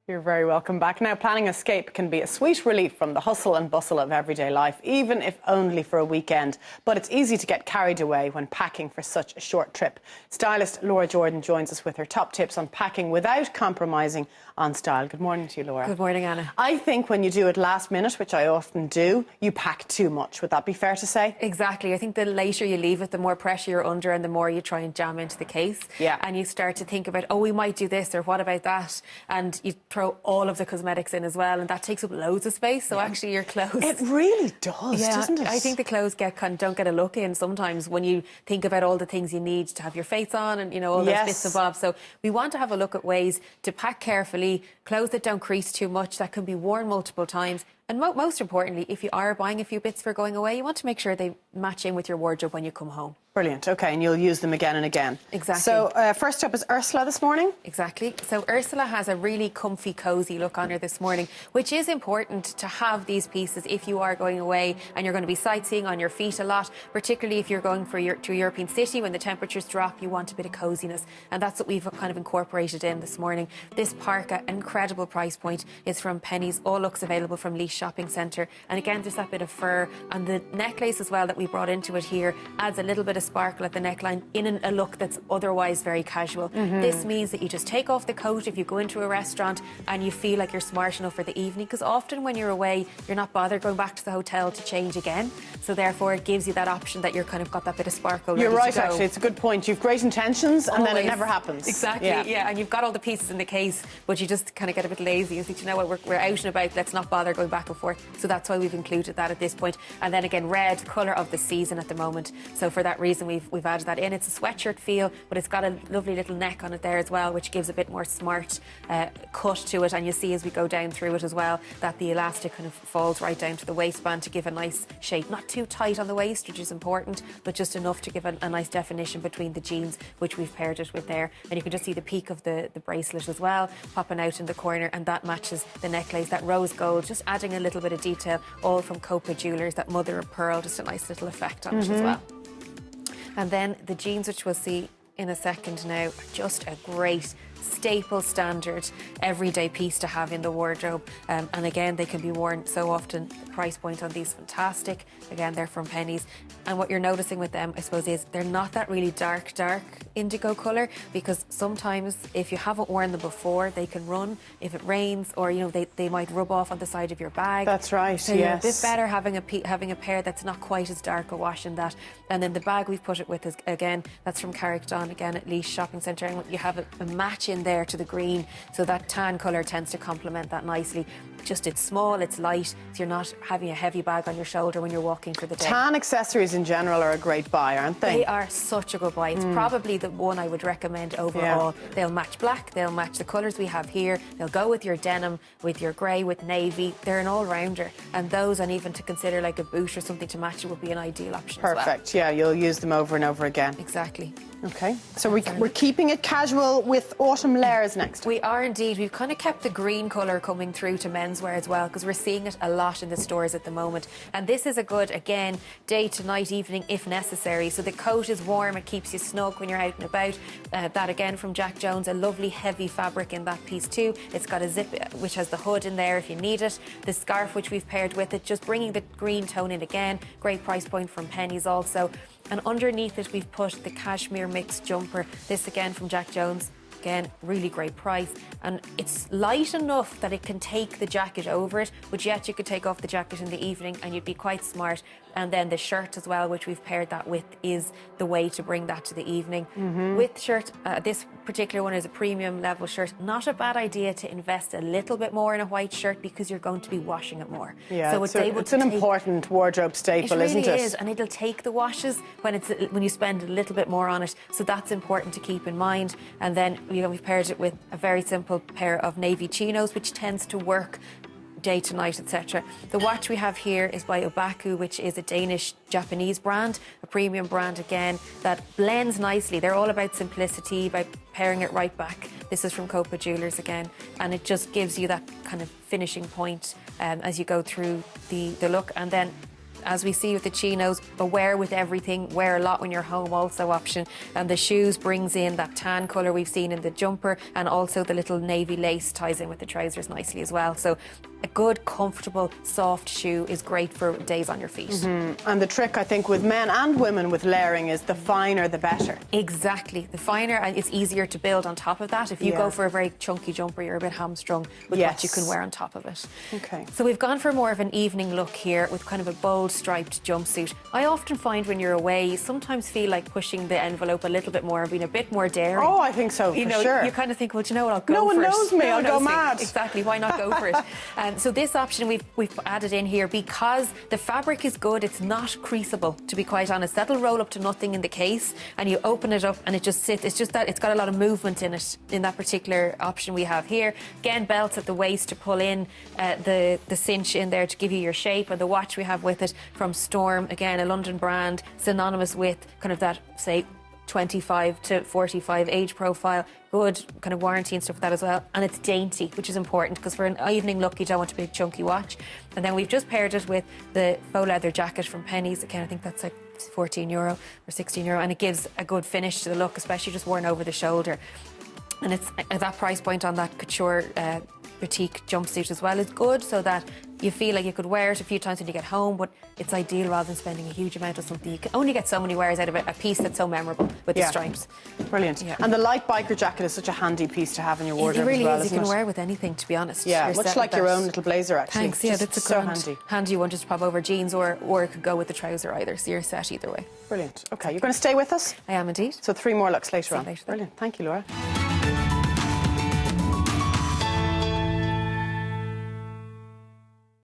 You're very welcome back. Now, planning escape can be a sweet relief from the hustle and bustle of everyday life, even if only for a weekend. But it's easy to get carried away when packing for such a short trip. Stylist Laura Jordan joins us with her top tips on packing without compromising on style. Good morning to you, Laura. Good morning, Anna. I think when you do it last minute, which I often do, you pack too much. Would that be fair to say? Exactly. I think the later you leave it, the more pressure you're under and the more you try and jam into the case. Yeah. And you start to think about, oh, we might do this or what about that? And you throw all of the cosmetics in as well, and that takes up loads of space. So actually your clothes... It really does, yeah, doesn't it? I think the clothes don't get a look in sometimes when you think about all the things you need to have your face on and, you know, all those bits and bobs. So we want to have a look at ways to pack carefully, clothes that don't crease too much, that can be worn multiple times. And most importantly, if you are buying a few bits for going away, you want to make sure they match in with your wardrobe when you come home. Brilliant. OK, and you'll use them again and again. Exactly. So first up is Ursula this morning. Exactly. So Ursula has a really comfy, cosy look on her this morning, which is important to have these pieces if you are going away and you're going to be sightseeing on your feet a lot, particularly if you're going to a European city when the temperatures drop, you want a bit of coziness. And that's what we've kind of incorporated in this morning. This parka, incredible price point, is from Penneys. All looks available from Leash Shopping Centre. And again, there's that bit of fur. And the necklace as well that we brought into it here adds a little bit of sparkle at the neckline in a look that's otherwise very casual. This means that you just take off the coat if you go into a restaurant and you feel like you're smart enough for the evening, because often when you're away you're not bothered going back to the hotel to change again, so therefore it gives you that option that you're kind of got that bit of sparkle. You're right, actually, it's a good point. You've great intentions and then it never happens. Exactly, yeah, and you've got all the pieces in the case, but you just kind of get a bit lazy and think, you know what, we're out and about, let's not bother going back and forth. So that's why we've included that at this point. And then again, red, colour of the season at the moment, so for that reason we've added that in. It's a sweatshirt feel, but it's got a lovely little neck on it there as well, which gives a bit more smart cut to it. And you see as we go down through it as well that the elastic kind of falls right down to the waistband to give a nice shape. Not too tight on the waist, which is important, but just enough to give a nice definition between the jeans, which we've paired it with there. And you can just see the peak of the bracelet as well, popping out in the corner, and that matches the necklace, that rose gold, just adding a little bit of detail, all from Copa Jewelers, that mother of pearl, just a nice little effect on it as well. And then the jeans, which we'll see in a second now, are just a great staple, standard, everyday piece to have in the wardrobe. And again, they can be worn so often. The price point on these, fantastic. Again, they're from Penneys. And what you're noticing with them, I suppose, is they're not that really dark indigo colour, because sometimes if you haven't worn them before, they can run if it rains, or, you know, they might rub off on the side of your bag. That's right, so yes. It's a bit better having a pair that's not quite as dark a wash in that. And then the bag we've put it with is, again, that's from Carrickdown, again at Leash Shopping Centre, and you have a match in there to the green, so that tan colour tends to complement that nicely. Just it's small, it's light, so you're not having a heavy bag on your shoulder when you're walking for the day. Tan accessories in general are a great buy, aren't they? They are such a good buy. It's probably the one I would recommend overall. Yeah. They'll match black, they'll match the colours we have here, they'll go with your denim, with your grey, with navy. They're an all-rounder, and those, and even to consider like a boot or something to match it, would be an ideal option. Perfect, as well. Yeah, you'll use them over and over again. Exactly. OK, so we're keeping it casual with autumn layers next. We are indeed. We've kind of kept the green colour coming through to menswear as well, because we're seeing it a lot in the stores at the moment. And this is a good, again, day to night, evening if necessary. So the coat is warm, it keeps you snug when you're out and about. That again from Jack Jones, a lovely heavy fabric in that piece too. It's got a zip which has the hood in there if you need it. The scarf which we've paired with it, just bringing the green tone in again. Great price point from Penneys also. And underneath it we've put the cashmere mixed jumper. This again from Jack Jones. Again, really great price, and it's light enough that it can take the jacket over it, but yet you could take off the jacket in the evening and you'd be quite smart. And then the shirt as well, which we've paired that with, is the way to bring that to the evening. With shirt, this particular one is a premium level shirt. Not a bad idea to invest a little bit more in a white shirt, because you're going to be washing it more. Yeah, so it's an important wardrobe staple, isn't it? It really is, and it'll take the washes when you spend a little bit more on it. So that's important to keep in mind. And then we've paired it with a very simple pair of navy chinos, which tends to work day to night, etc. The watch we have here is by Obaku, which is a Danish-Japanese brand, a premium brand again, that blends nicely. They're all about simplicity, by pairing it right back. This is from Copa Jewelers again, and it just gives you that kind of finishing point as you go through the look. And then as we see with the chinos, but wear with everything, wear a lot when you're home also option. And the shoes brings in that tan colour we've seen in the jumper, and also the little navy lace ties in with the trousers nicely as well. So a good, comfortable, soft shoe is great for days on your feet. And the trick, I think, with men and women with layering is the finer the better. Exactly. The finer, and it's easier to build on top of that. If you go for a very chunky jumper, you're a bit hamstrung with what you can wear on top of it. Okay. So we've gone for more of an evening look here with kind of a bold striped jumpsuit. I often find when you're away, you sometimes feel like pushing the envelope a little bit more and being a bit more daring. Oh, I think so, for sure. You kind of think, well, do you know what, I'll go no for it. one knows me, I'll go mad. Exactly, why not go for it? So this option we've added in here because the fabric is good, it's not creasable, to be quite honest. That'll roll up to nothing in the case, and you open it up and it just sits. It's just that it's got a lot of movement in it, in that particular option we have here. Again, belts at the waist to pull in the cinch in there to give you your shape, and the watch we have with it from Storm, again a London brand, synonymous with kind of that, say, 25 to 45 age profile, good kind of warranty and stuff like that as well. And it's dainty, which is important because for an evening look you don't want a big chunky watch. And then we've just paired it with the faux leather jacket from Penneys. Again, I think that's like €14 or €16, and it gives a good finish to the look, especially just worn over the shoulder. And it's at that price point on that couture boutique jumpsuit as well is good, so that you feel like you could wear it a few times when you get home, but it's ideal rather than spending a huge amount of something. You can only get so many wears out of it, a piece that's so memorable with the stripes. Brilliant. And the light biker jacket is such a handy piece to have in your wardrobe. It really as well, is. You can wear it with anything, to be honest. Yeah, much like your own little blazer, actually. Thanks, yeah, that's a so handy one just to pop over jeans, or it could go with the trouser either, so you're set either way. Brilliant. Okay, you're going to stay with us? I am indeed. So 3 more looks later on. Later. Brilliant. Thank you, Laura.